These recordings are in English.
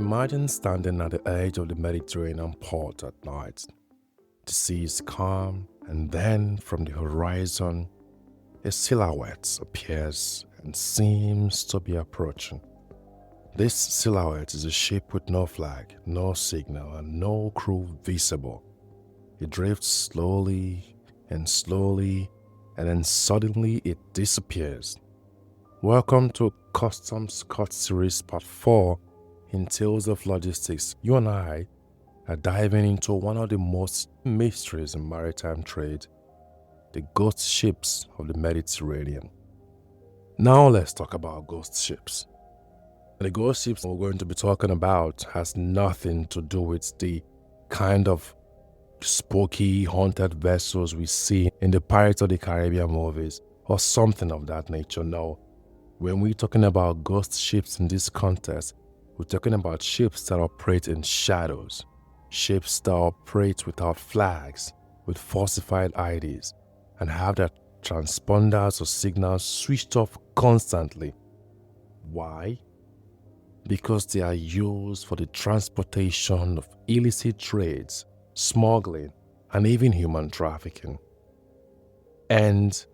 Imagine standing at the edge of the Mediterranean port at night. The sea is calm, and then from the horizon, a silhouette appears and seems to be approaching. This silhouette is a ship with no flag, no signal, and no crew visible. It drifts slowly, and then suddenly it disappears. Welcome to Customs Cut Series Part 4 in Tales of Logistics. You and I are diving into one of the most mysteries in maritime trade, the ghost ships of the Mediterranean. Now let's talk about ghost ships. The ghost ships we're going to be talking about has nothing to do with the kind of spooky, haunted vessels we see in the Pirates of the Caribbean movies or something of that nature. No. When we're talking about ghost ships in this context, we're talking about ships that operate in shadows, ships that operate without flags, with falsified IDs, and have their transponders or signals switched off constantly. Why? Because they are used for the transportation of illicit trades, smuggling, and even human trafficking. And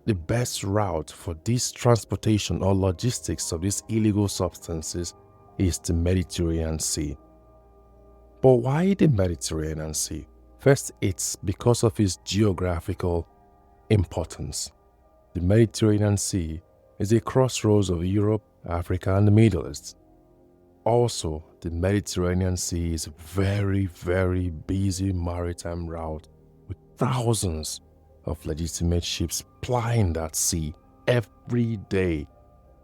the best route for this transportation or logistics of these illegal substances is the Mediterranean Sea. But why the Mediterranean Sea? First, it's because of its geographical importance. The Mediterranean Sea is a crossroads of Europe, Africa, and the Middle East. Also, the Mediterranean Sea is a very, very busy maritime route with thousands of legitimate ships plying that sea every day.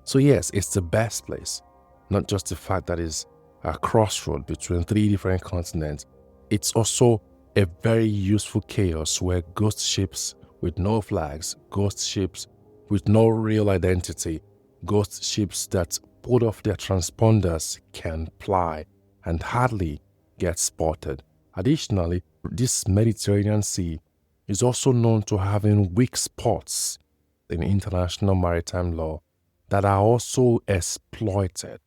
So yes, it's the best place. Not just the fact that it's a crossroad between three different continents. It's also a very useful chaos where ghost ships with no flags, ghost ships with no real identity, ghost ships that put off their transponders can ply and hardly get spotted. Additionally, this Mediterranean Sea is also known to having weak spots in international maritime law that are also exploited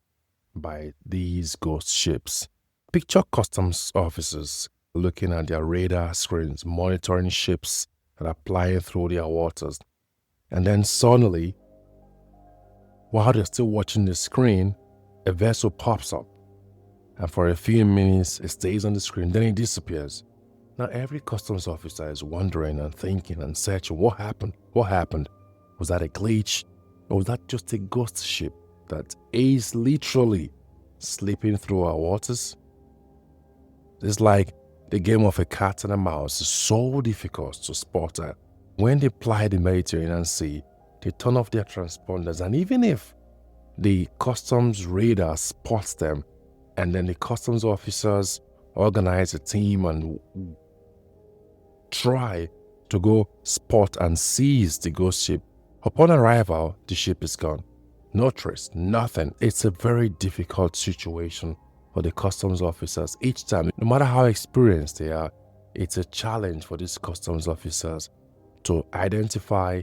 by these ghost ships. Picture customs officers looking at their radar screens, monitoring ships that are plying through their waters. And then suddenly, while they're still watching the screen, a vessel pops up. And for a few minutes, it stays on the screen, then it disappears. Now every customs officer is wondering and thinking and searching, what happened? What happened? Was that a glitch? Or was that just a ghost ship that is literally slipping through our waters? It's like the game of a cat and a mouse is so difficult to spot that. When they ply the Mediterranean Sea, they turn off their transponders, and even if the customs radar spots them, and then the customs officers organize a team and try to go spot and seize the ghost ship, upon arrival, the ship is gone. No trace, nothing. It's a very difficult situation for the customs officers. Each time, no matter how experienced they are, it's a challenge for these customs officers to identify,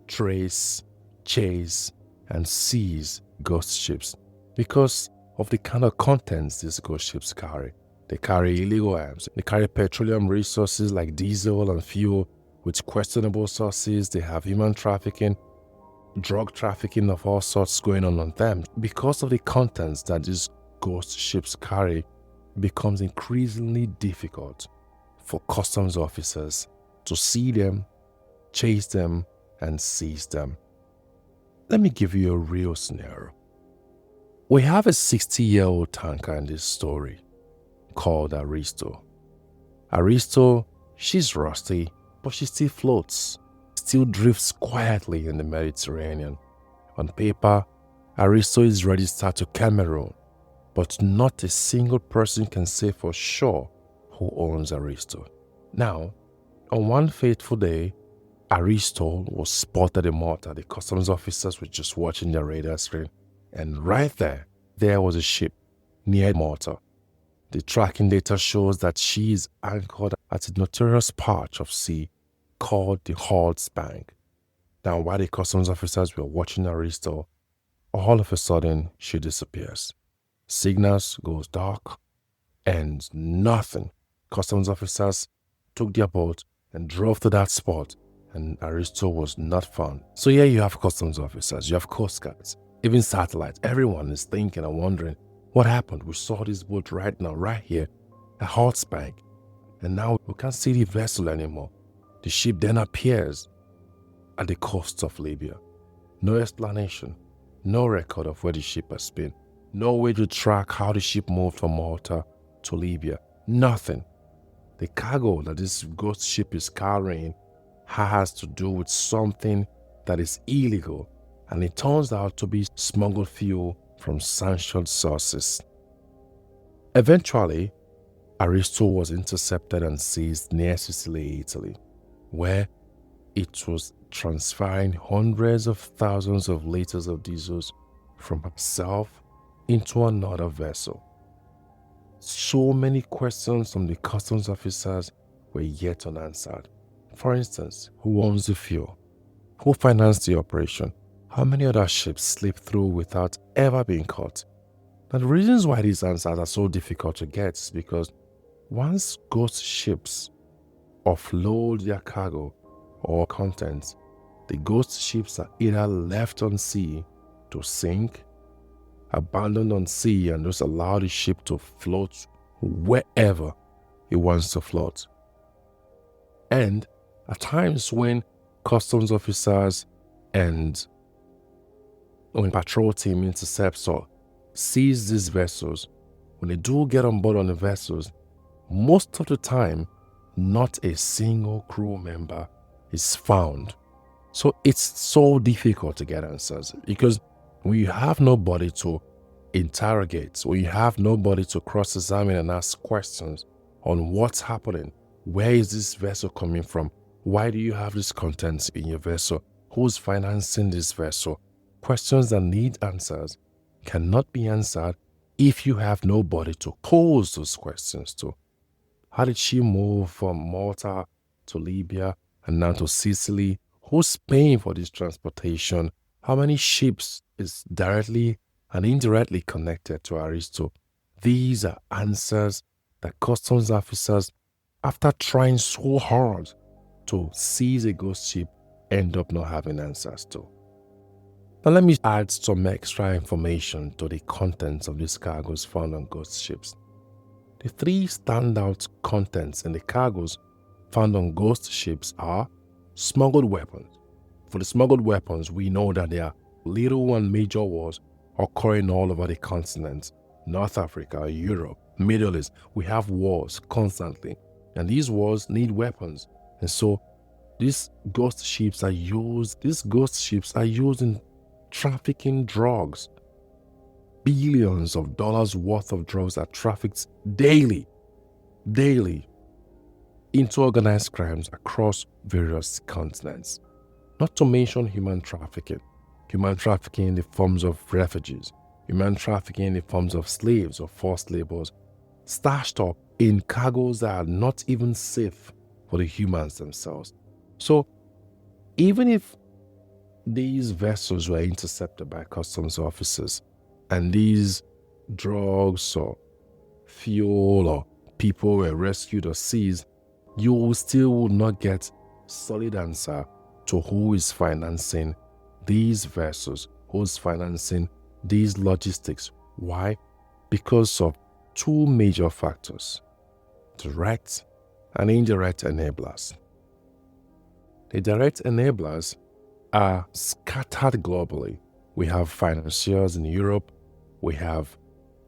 trace, chase, and seize ghost ships because of the kind of contents these ghost ships carry. They carry illegal arms. They carry petroleum resources like diesel and fuel with questionable sources. They have human trafficking, drug trafficking of all sorts going on them. Because of the contents that these ghost ships carry, it becomes increasingly difficult for customs officers to see them, chase them, and seize them. Let me give you a real scenario. We have a 60-year-old tanker in this story called Aristo. Aristo, she's rusty, but she still floats, still drifts quietly in the Mediterranean. On paper, Aristo is registered to Cameroon, but not a single person can say for sure who owns Aristo. Now, on one fateful day, Aristo was spotted in Malta. The customs officers were just watching their radar screen, and right there was a ship near Malta. The tracking data shows that she is anchored at a notorious patch of sea called the Bank. Now, while the customs officers were watching Aristo, all of a sudden she disappears. Signals goes dark and nothing. Customs officers took their boat and drove to that spot, and Aristo was not found. So here you have customs officers, you have coast guards, even satellites. Everyone is thinking and wondering, what happened? We saw this boat right now, right here, at Halsbank, and now we can't see the vessel anymore. The ship then appears at the coast of Libya. No explanation, no record of where the ship has been, no way to track how the ship moved from Malta to Libya, nothing. The cargo that this ghost ship is carrying has to do with something that is illegal, and it turns out to be smuggled fuel from sanctioned sources. Eventually, Aristo was intercepted and seized near Sicily, Italy, where it was transferring hundreds of thousands of liters of diesel from himself into another vessel. So many questions from the customs officers were yet unanswered. For instance, who owns the fuel? Who financed the operation? How many other ships slipped through without ever being caught? Now, the reasons why these answers are so difficult to get is because once ghost ships offload their cargo or contents, the ghost ships are either left on sea to sink, abandoned on sea, and just allow the ship to float wherever it wants to float. And at times when customs officers and when patrol team intercepts or seize these vessels, when they do get on board on the vessels, most of the time, not a single crew member is found. So it's so difficult to get answers because when you have nobody to interrogate, when you have nobody to cross-examine and ask questions on what's happening, where is this vessel coming from, why do you have this contents in your vessel, who's financing this vessel, questions that need answers cannot be answered if you have nobody to pose those questions to. How did she move from Malta to Libya and now to Sicily? Who's paying for this transportation? How many ships is directly and indirectly connected to Aristo? These are answers that customs officers, after trying so hard to seize a ghost ship, end up not having answers to. Now let me add some extra information to the contents of these cargoes found on ghost ships. The three standout contents in the cargoes found on ghost ships are smuggled weapons. For the smuggled weapons, we know that there are little and major wars occurring all over the continent. North Africa, Europe, Middle East, we have wars constantly. And these wars need weapons. And so these ghost ships are used in trafficking drugs. Billions of dollars worth of drugs are trafficked daily into organized crimes across various continents. Not to mention human trafficking in the forms of refugees, human trafficking in the forms of slaves or forced laborers, stashed up in cargoes that are not even safe for the humans themselves. So even if these vessels were intercepted by customs officers and these drugs or fuel or people were rescued or seized, you still will not get solid answer to who is financing these vessels, who's financing these logistics. Why? Because of two major factors: direct and indirect enablers. The direct enablers are scattered globally. We have financiers in Europe, we have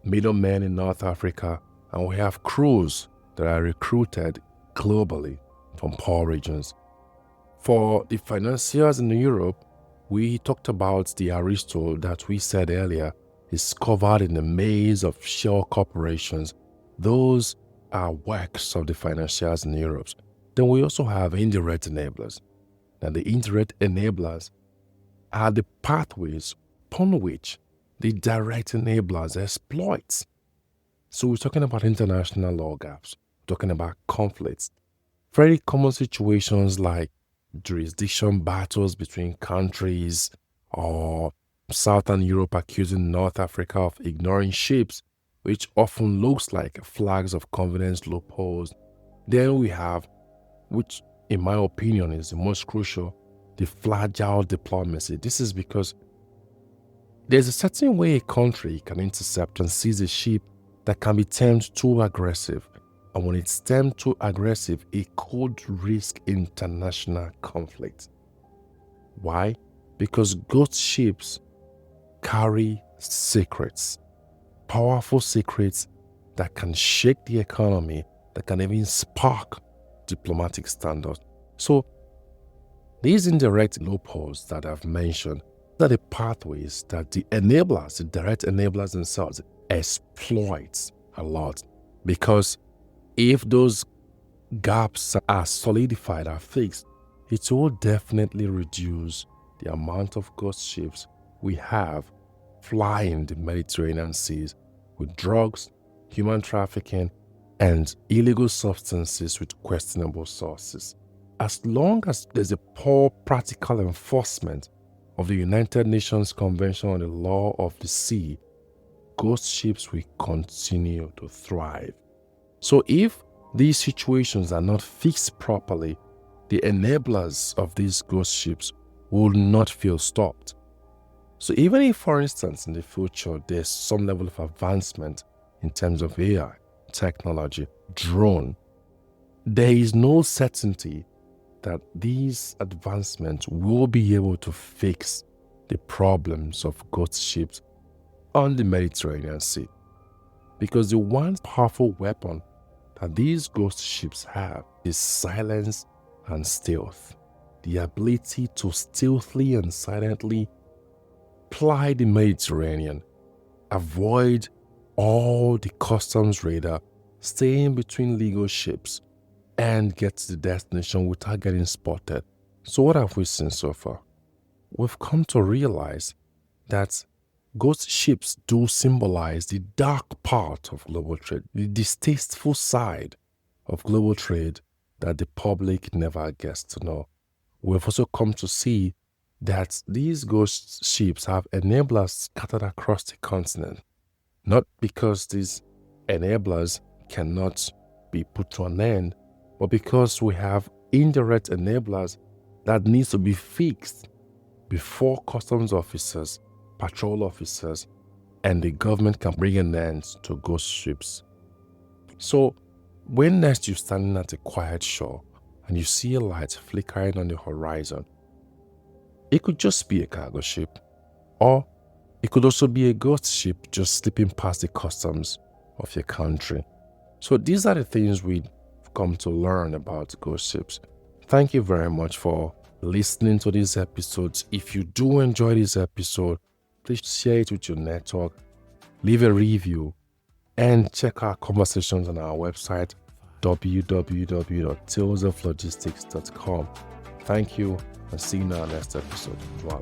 middlemen in North Africa, and we have crews that are recruited globally from poor regions. For the financiers in Europe, we talked about the Aristo that we said earlier is covered in the maze of shell corporations. Those are works of the financiers in Europe. Then we also have indirect enablers. Now, the indirect enablers are the pathways upon which the direct enablers exploit. So we're talking about international law gaps, we're talking about conflicts, very common situations like jurisdiction battles between countries, or Southern Europe accusing North Africa of ignoring ships which often looks like flags of convenience loopholes. Then we have, which in my opinion is the most crucial, the fragile diplomacy. This is because there's a certain way a country can intercept and seize a ship that can be termed too aggressive. And when it's termed too aggressive, it could risk international conflict. Why? Because ghost ships carry secrets, powerful secrets that can shake the economy, that can even spark diplomatic standards. So these indirect loopholes that I've mentioned are the pathways that the enablers, the direct enablers themselves, exploit a lot. Because if those gaps are solidified, are fixed, it will definitely reduce the amount of ghost ships we have flying the Mediterranean seas with drugs, human trafficking, and illegal substances with questionable sources. As long as there's a poor practical enforcement of the United Nations Convention on the Law of the Sea, ghost ships will continue to thrive. So if these situations are not fixed properly, the enablers of these ghost ships will not feel stopped. So even if, for instance, in the future, there's some level of advancement in terms of AI, technology, drone, there is no certainty that these advancements will be able to fix the problems of ghost ships on the Mediterranean Sea. Because the one powerful weapon that these ghost ships have is silence and stealth. The ability to stealthily and silently ply the Mediterranean, avoid all the customs radar, stay in between legal ships, and get to the destination without getting spotted. So what have we seen so far? We've come to realize that ghost ships do symbolize the dark part of global trade, the distasteful side of global trade that the public never gets to know. We've also come to see that these ghost ships have enablers scattered across the continent, not because these enablers cannot be put to an end, but because we have indirect enablers that needs to be fixed before customs officers, patrol officers, and the government can bring an end to ghost ships. So when next you're standing at a quiet shore and you see a light flickering on the horizon, it could just be a cargo ship, or it could also be a ghost ship just slipping past the customs of your country. So these are the things we've come to learn about ghost ships. Thank you very much for listening to these episodes. If you do enjoy this episode, please share it with your network, leave a review, and check our conversations on our website, www.talesoflogistics.com. Thank you, and see you in our next episode. Voila.